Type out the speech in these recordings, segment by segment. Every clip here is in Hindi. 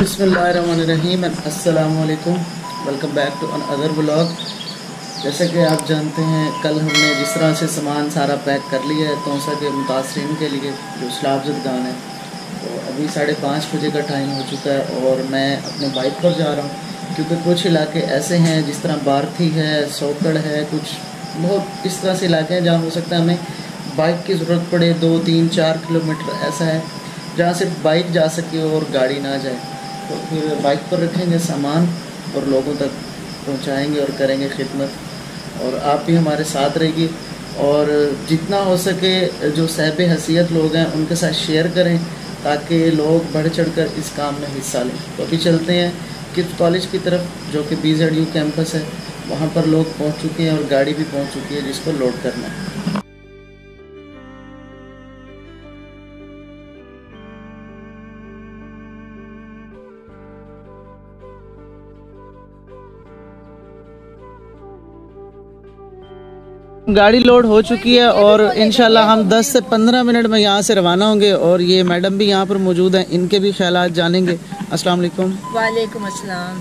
बिस्मिल्लाहिर्रहमानिर्रहीम, अस्सलाम वालेकुम। Welcome back to another vlog. जैसे कि आप जानते हैं, कल हमने जिस तरह से सामान सारा पैक कर लिया है तोसा के मुतासरीन के लिए जो सैलाब ज़दगान है, तो अभी 5:30 बजे का टाइम हो चुका है और मैं अपने बाइक पर जा रहा हूँ, क्योंकि कुछ इलाके ऐसे हैं जिस तरह बारथी है, सोकड़ है, कुछ बहुत इस तरह से इलाके हैं जहाँ हो सकता है हमें बाइक की ज़रूरत पड़े। 2, 3, 4 किलोमीटर ऐसा है जहाँ से बाइक जा सके और गाड़ी ना जाए, तो फिर बाइक पर रखेंगे सामान और लोगों तक पहुंचाएंगे और करेंगे खिदमत। और आप भी हमारे साथ रहिए और जितना हो सके जो साहिब हैसियत लोग हैं उनके साथ शेयर करें ताकि लोग बढ़ चढ़कर इस काम में हिस्सा लें। तो अभी चलते हैं किप्स कॉलेज की तरफ, जो कि BZU कैंपस है। वहाँ पर लोग पहुँच चुके हैं और गाड़ी भी पहुँच चुकी है जिसको लोड करना है। गाड़ी लोड हो चुकी है और इंशाल्लाह हम 10 से 15 मिनट में यहाँ से रवाना होंगे। और ये मैडम भी यहाँ पर मौजूद हैं, इनके भी ख्यालात जानेंगे। अस्सलाम वालेकुम। वालेकुम अस्सलाम।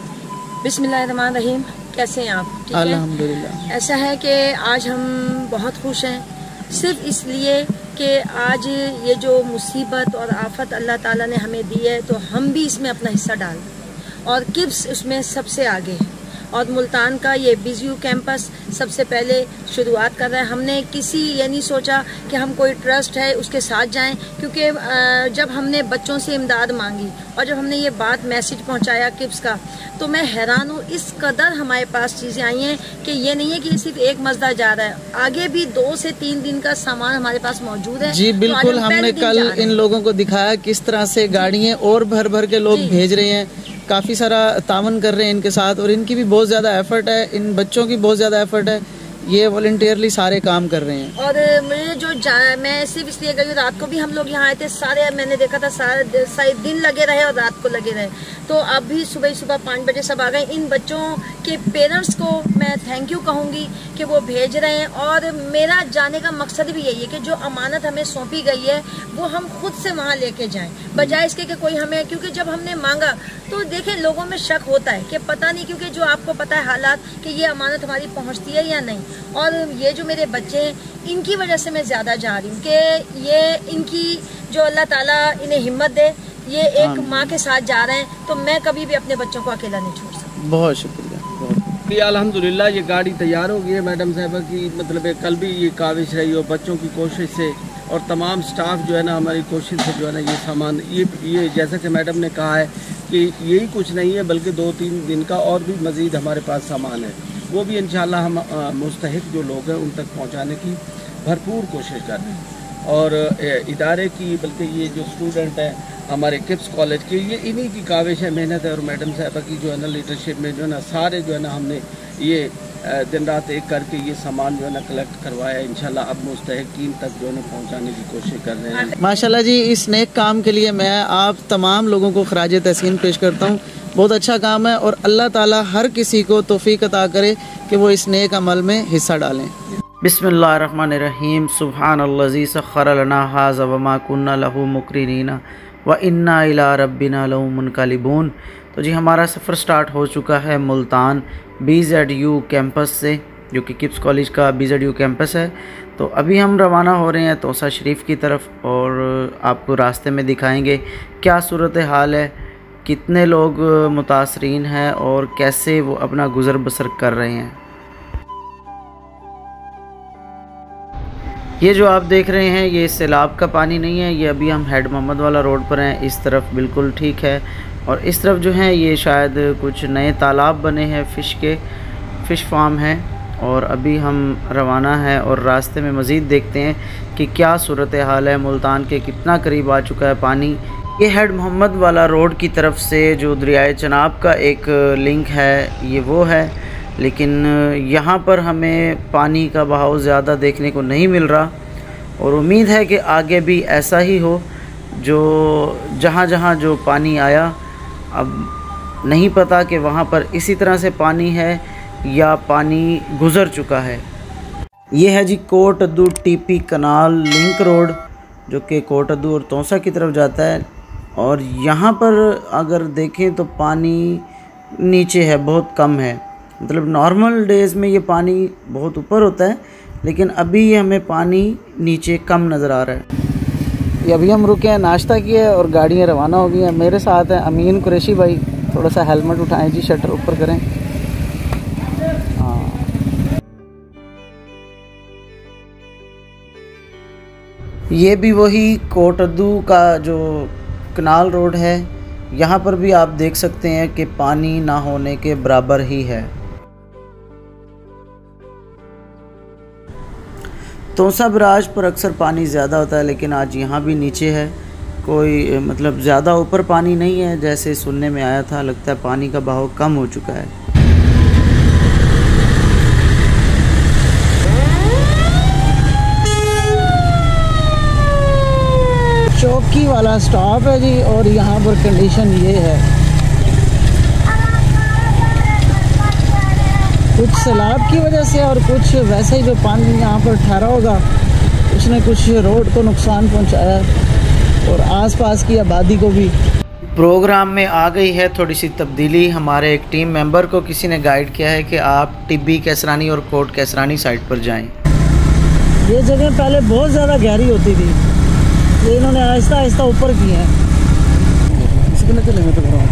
बिस्मिल्लाहिर्रहमानिर्रहीम। कैसे हैं आप? ठीक है, अल्हम्दुलिल्लाह। ऐसा है कि आज हम बहुत खुश हैं, सिर्फ इसलिए कि आज ये जो मुसीबत और आफत अल्लाह ताला ने हमें दी है, तो हम भी इसमें अपना हिस्सा डाल दें और किप्स उसमें सबसे आगे है। और मुल्तान का ये BZU कैंपस सबसे पहले शुरुआत कर रहा है। हमने ये नहीं सोचा कि हम कोई ट्रस्ट है उसके साथ जाएं, क्योंकि जब हमने बच्चों से इमदाद मांगी और जब हमने ये बात मैसेज पहुंचाया किप्स का, तो मैं हैरान हूँ, इस कदर हमारे पास चीज़ें आई हैं कि ये नहीं है कि सिर्फ एक मसला जा रहा है, आगे भी 2 से 3 दिन का सामान हमारे पास मौजूद है। जी बिल्कुल, तो हमने कल इन लोगों को दिखाया किस तरह से गाड़ियाँ और भर भर के लोग भेज रहे हैं, काफ़ी सारा तावन कर रहे हैं इनके साथ। और इनकी भी बहुत ज़्यादा एफर्ट है, इन बच्चों की बहुत ज़्यादा एफर्ट है, ये वॉलंटियरली सारे काम कर रहे हैं। और मुझे मैं सिर्फ इसलिए गई, रात को भी हम लोग यहाँ आए थे, सारे मैंने देखा था सारे दिन लगे रहे और रात को लगे रहे। तो अब भी सुबह 5 बजे सब आ गए। इन बच्चों के पेरेंट्स को मैं थैंक यू कहूँगी कि वो भेज रहे हैं। और मेरा जाने का मकसद भी यही है कि जो अमानत हमें सौंपी गई है वो हम खुद से वहाँ लेके जाएं, बजाय इसके कि कोई हमें, क्योंकि जब हमने मांगा तो देखें लोगों में शक होता है कि पता नहीं, क्योंकि जो आपको पता है हालात कि ये अमानत हमारी पहुँचती है या नहीं। और ये जो मेरे बच्चे हैं, इनकी वजह से मैं ज़्यादा जा रही हूँ कि ये इनकी जो अल्लाह ताला इन्हें हिम्मत दे, ये एक माँ के साथ जा रहे हैं, तो मैं कभी भी अपने बच्चों को अकेला नहीं छोड़ सकती। बहुत शुक्रिया। अल्हम्दुलिल्लाह ये गाड़ी तैयार हो गई है मैडम साहबा की, मतलब कल भी ये काविश रही और बच्चों की कोशिश से और तमाम स्टाफ जो है ना हमारी कोशिश से जो है ना ये सामान ये जैसा कि मैडम ने कहा है कि यही कुछ नहीं है बल्कि 2-3 दिन का और भी मज़ीद हमारे पास सामान है, वो भी इंशाल्लाह हम मुस्तहिक जो लोग हैं उन तक पहुंचाने की भरपूर कोशिश कर रहे हैं। और इदारे की, बल्कि ये जो स्टूडेंट हैं हमारे किप्स कॉलेज के, ये इन्हीं की काविश है, मेहनत है। और मैडम साहबा की जो है ना लीडरशिप में जो है ना सारे जो है ना हमने ये दिन रात एक करके ये सामान जो है ना कलेक्ट करवाया। इंशाल्लाह अब मुस्तहिकीन तक जो है ना पहुँचाने की कोशिश कर रहे हैं। माशाल्लाह जी, इस नेक काम के लिए मैं आप तमाम लोगों को खराज तहसीन पेश करता हूँ। बहुत अच्छा काम है और अल्लाह ताला हर किसी को तौफीक अता करे कि वो इस नेक अमल में हिस्सा डालें। बिस्मिल्लाहिर्रहमानिर्रहीम। सुब्हानल्लज़ी सख्खर लना हाज़ा वमा कुन्ना लहू मुक़रिनीना व इन्ना इला रब्बिना लमुनक़लिबून। तो जी हमारा सफ़र स्टार्ट हो चुका है मुल्तान BZU कैंपस से, जो कि किप्स कॉलेज का BZU कैंपस है। तो अभी हम रवाना हो रहे हैं तोसा शरीफ की तरफ और आपको रास्ते में दिखाएंगे क्या सूरत हाल है, कितने लोग मुतासरीन हैं और कैसे वो अपना गुज़र बसर कर रहे हैं। ये जो आप देख रहे हैं ये सैलाब का पानी नहीं है, ये अभी हम हेड मोहम्मद वाला रोड पर हैं। इस तरफ बिल्कुल ठीक है और इस तरफ जो है ये शायद कुछ नए तालाब बने हैं, फ़िश फार्म है। और अभी हम रवाना हैं और रास्ते में मज़ीद देखते हैं कि क्या सूरत हाल है, मुल्तान के कितना करीब आ चुका है पानी। ये हेड मोहम्मद वाला रोड की तरफ से जो दरियाए चनाब का एक लिंक है ये वो है, लेकिन यहाँ पर हमें पानी का बहाव ज़्यादा देखने को नहीं मिल रहा और उम्मीद है कि आगे भी ऐसा ही हो। जो जहाँ जहाँ जो पानी आया, अब नहीं पता कि वहाँ पर इसी तरह से पानी है या पानी गुज़र चुका है। ये है जी कोट अद्दू TP कनाल लिंक रोड, जो कि कोट अद्दू और तोसा की तरफ जाता है। और यहाँ पर अगर देखें तो पानी नीचे है, बहुत कम है। मतलब नॉर्मल डेज़ में ये पानी बहुत ऊपर होता है, लेकिन अभी ये हमें पानी नीचे कम नज़र आ रहा है। ये अभी हम रुके हैं, नाश्ता किया है और गाड़ियाँ रवाना हो गई हैं। मेरे साथ हैं अमीन कुरैशी भाई। थोड़ा सा हेलमेट उठाएं जी, शटर ऊपर करें। हाँ, ये भी वही कोटद्दू का जो कनाल रोड है, यहाँ पर भी आप देख सकते हैं कि पानी ना होने के बराबर ही है। तोसा बराज पर अक्सर पानी ज़्यादा होता है, लेकिन आज यहाँ भी नीचे है। कोई मतलब ज़्यादा ऊपर पानी नहीं है जैसे सुनने में आया था। लगता है पानी का बहाव कम हो चुका है। चौकी वाला स्टॉप है जी, और यहाँ पर कंडीशन ये है, कुछ सैलाब की वजह से और कुछ वैसे ही जो पानी यहाँ पर ठहरा होगा उसने कुछ रोड को नुकसान पहुँचाया और आसपास की आबादी को भी। प्रोग्राम में आ गई है थोड़ी सी तब्दीली। हमारे एक टीम मेंबर को किसी ने गाइड किया है कि आप टिब्बी कैसरानी और कोट कैसरानी साइड पर जाएं। ये जगह पहले बहुत ज़्यादा गहरी होती थी, ये इन्होंने आहिस्ता आहिस्ता ऊपर की है। किसके चलेंगे तो मैं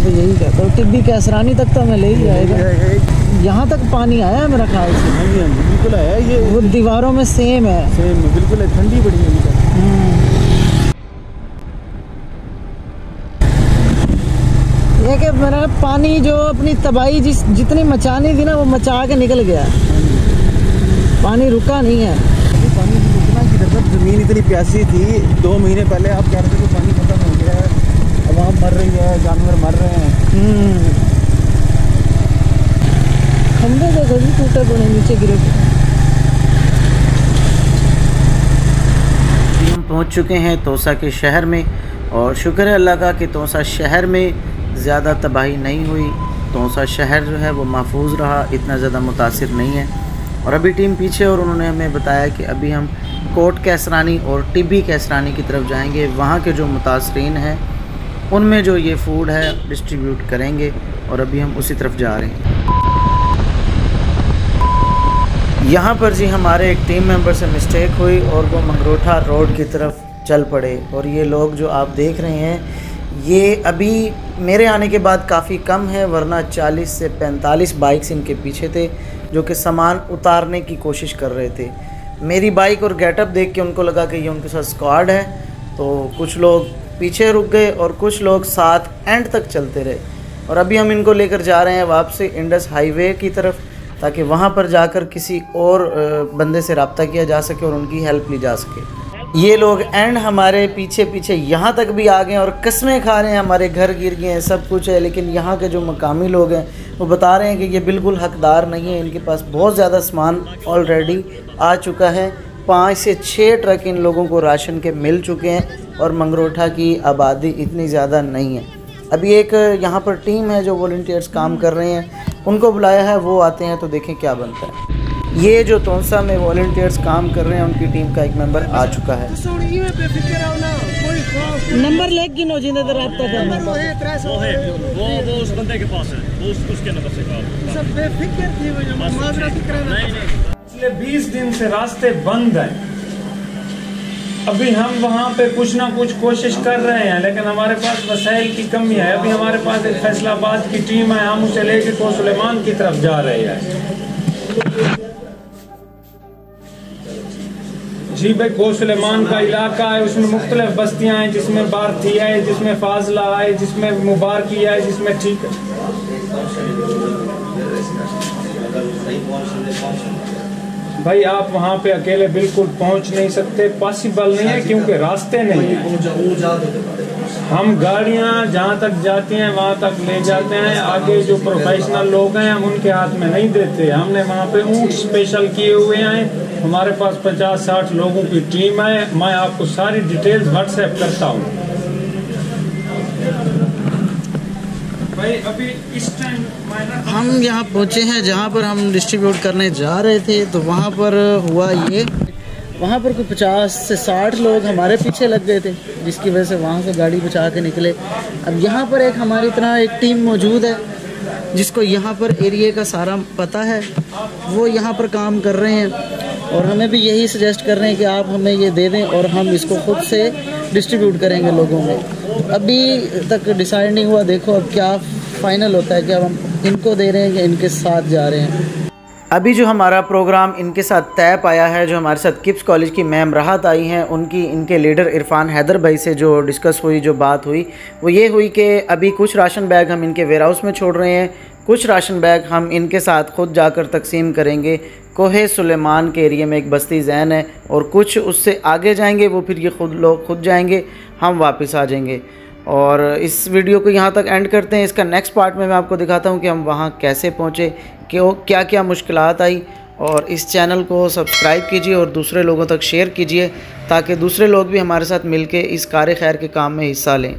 तो यही कहता हूँ, टिब्बी कैसरानी तक तो हमें ले ही जाएगा। यहाँ तक पानी आया है मेरा ख्याल से। हाँ जी, बिल्कुल आया। ये वो दीवारों में सेम है, सेम बिल्कुल है। ठंडी बड़ी है। ये कि मेरा पानी जो अपनी तबाही जितनी मचानी थी ना, वो मचा के निकल गया। पानी रुका नहीं है। पानी रुकना किधर था? ज़मीन इतनी प्यासी थी। 2 महीने पहले आप कह रहे थे कि पानी खत्म हो गया है, आवाम मर रही है, जानवर मर रहे हैं। खंभे देखो जी टूटे पड़े, नीचे गिरे पड़े। हम पहुंच चुके हैं तोसा के शहर में, और शुक्र है अल्लाह का कि तोसा शहर में ज़्यादा तबाही नहीं हुई। तोसा शहर जो है वो महफूज रहा, इतना ज़्यादा मुतासिर नहीं है। और अभी टीम पीछे, और उन्होंने हमें बताया कि अभी हम कोट कैसरानी और टिब्बी कैसरानी की तरफ जाएंगे। वहाँ के जो मुतासरीन हैं उनमें जो ये फूड है डिस्ट्रीब्यूट करेंगे, और अभी हम उसी तरफ जा रहे हैं। यहाँ पर जी हमारे एक टीम मेंबर से मिस्टेक हुई और वो मंगरोठा रोड की तरफ चल पड़े। और ये लोग जो आप देख रहे हैं, ये अभी मेरे आने के बाद काफ़ी कम है, वरना 40 से 45 बाइक्स इनके पीछे थे जो कि सामान उतारने की कोशिश कर रहे थे। मेरी बाइक और गेटअप देख के उनको लगा कि ये उनके साथ स्क्वाड है, तो कुछ लोग पीछे रुक गए और कुछ लोग साथ एंड तक चलते रहे। और अभी हम इनको लेकर जा रहे हैं वापसी इंडस हाईवे की तरफ, ताकि वहाँ पर जाकर किसी और बंदे से रब्ता किया जा सके और उनकी हेल्प ली जा सके। ये लोग एंड हमारे पीछे पीछे यहाँ तक भी आ गए और कस्में खा रहे हैं, हमारे घर गिर गए हैं, सब कुछ है। लेकिन यहाँ के जो मकामी लोग हैं वो बता रहे हैं कि ये बिल्कुल हकदार नहीं है, इनके पास बहुत ज़्यादा सामान ऑलरेडी आ चुका है। 5 से 6 ट्रक इन लोगों को राशन के मिल चुके हैं, और मंगरोठा की आबादी इतनी ज़्यादा नहीं है। अभी एक यहाँ पर टीम है जो वॉलंटियर्स काम कर रहे हैं, उनको बुलाया है, वो आते हैं तो देखें क्या बनता है। ये जो तोसा में वॉलंटियर्स काम कर रहे हैं, उनकी टीम का एक मेंबर आ चुका है। नंबर लेके गिनो जिन्हें रब्ता करना है, वो उस बंदे के पास है, वो उसके नंबर से कॉल। सब बेफिक्र थी वो, माजरा फिक्र नहीं। पिछले 20 दिन से रास्ते बंद हैं। अभी हम वहाँ पे कुछ ना कुछ कोशिश कर रहे हैं, लेकिन हमारे पास वसाइल की कमी है। अभी हमारे पास एक फैसलाबाद की टीम है, हम उसे लेके को सुलेमान की तरफ जा रहे हैं। जी भाई, को सुलेमान का इलाका है, उसमें मुख्तलिफ बस्तियां हैं, जिसमें बारथिया है, जिसमें फाजला है, जिसमें मुबारकी है, जिसमें ठीक है। भाई आप वहाँ पे अकेले बिल्कुल पहुँच नहीं सकते, पॉसिबल नहीं है, क्योंकि रास्ते नहीं है। हम गाड़ियाँ जहाँ तक जाती हैं वहाँ तक ले जाते हैं, आगे जो प्रोफेशनल लोग हैं हम उनके हाथ में नहीं देते। हमने वहाँ पे ऊँट स्पेशल किए हुए हैं, हमारे पास 50-60 लोगों की टीम है। मैं आपको सारी डिटेल्स व्हाट्सएप करता हूँ। भाई अभी इस टाइम हम यहाँ पहुँचे हैं जहाँ पर हम डिस्ट्रीब्यूट करने जा रहे थे, तो वहाँ पर हुआ ये, वहाँ पर कोई 50 से 60 लोग हमारे पीछे लग गए थे, जिसकी वजह से वहाँ से गाड़ी बचा के निकले। अब यहाँ पर एक हमारी तरह एक टीम मौजूद है जिसको यहाँ पर एरिया का सारा पता है, वो यहाँ पर काम कर रहे हैं और हमें भी यही सजेस्ट कर रहे हैं कि आप हमें ये दे दें और हम इसको खुद से डिस्ट्रीब्यूट करेंगे लोगों में। अभी तक डिसाइड नहीं हुआ, देखो अब क्या फाइनल होता है कि अब हम इनको दे रहे हैं कि इनके साथ जा रहे हैं। अभी जो हमारा प्रोग्राम इनके साथ तय पाया है, जो हमारे साथ किप्स कॉलेज की मैम राहत आई हैं, उनकी इनके लीडर इरफान हैदर भाई से जो डिस्कस हुई, जो बात हुई वो ये हुई कि अभी कुछ राशन बैग हम इनके वेयर हाउस में छोड़ रहे हैं, कुछ राशन बैग हम इनके साथ खुद जाकर तकसीम करेंगे। कोहे सुलेमान के एरिया में एक बस्ती जैन है और कुछ उससे आगे जाएंगे, वो फिर ये लोग खुद जाएंगे, हम वापस आ जाएंगे। और इस वीडियो को यहाँ तक एंड करते हैं। इसका नेक्स्ट पार्ट में मैं आपको दिखाता हूँ कि हम वहाँ कैसे पहुँचे, क्या क्या मुश्किलात आई। और इस चैनल को सब्सक्राइब कीजिए और दूसरे लोगों तक शेयर कीजिए ताकि दूसरे लोग भी हमारे साथ मिलके इस कार खैर के काम में हिस्सा लें।